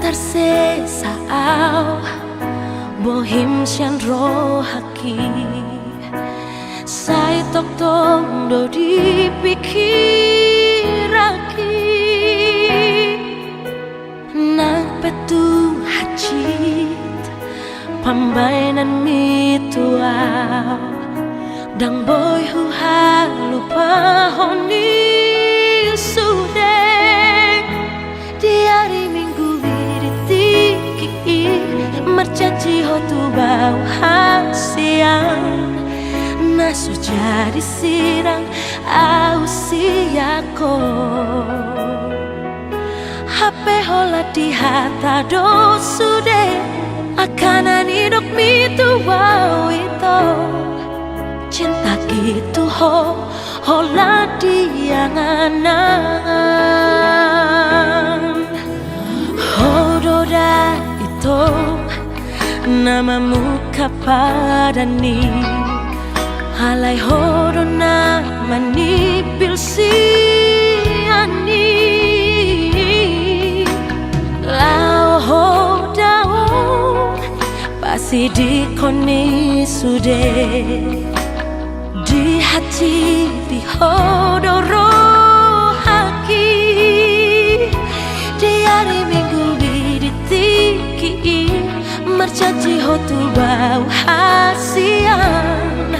tersesa au bohim sian rohaki sai tok tong do dipikiraki nang petu hacit pambainan mituau dang boy hu halupa honi sudah diari minggu wiriti mercaci hotu bau hasiang nasu jadi sirang au siako HP hola di hata do sude akanan hidup mitu wow itu cinta gitu hola di angan hododa itu namamu kapadani halai hodo nama ni pilsiani lau hodao pasti dikoni sude di hati di hodo rohaki di hari minggu biditiki mercaci hotu bau hasian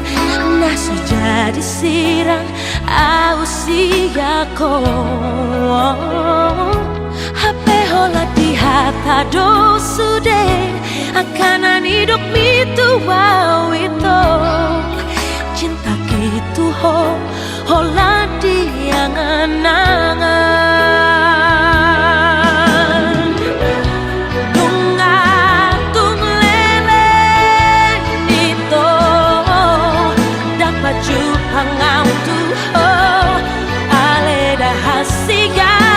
nasu jadi sirang au siako HP hola di hata do sude akanan hidup mitu wow itu cinta gitu hola di angan bunga tung lele itu dapat jupang autu ale dah hasigan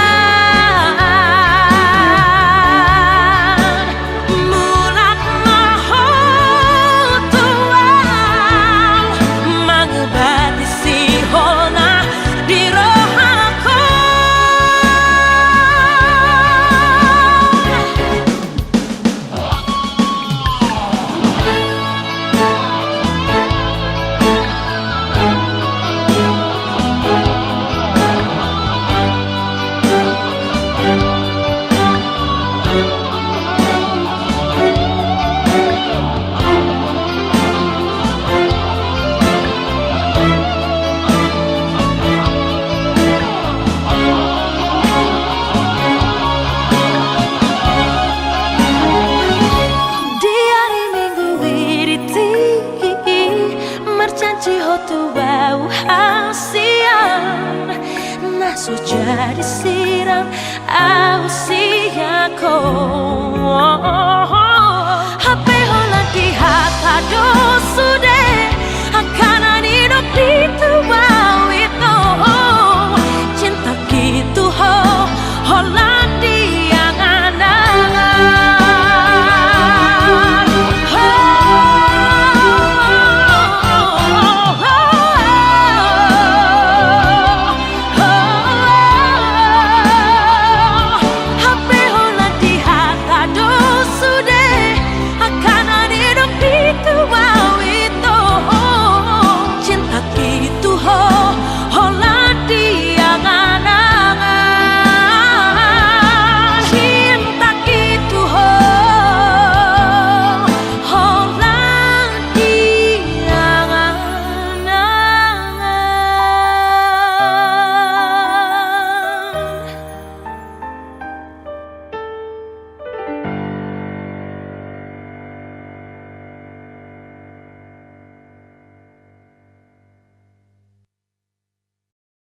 hotu bau hasian nasu jadi sirang au siako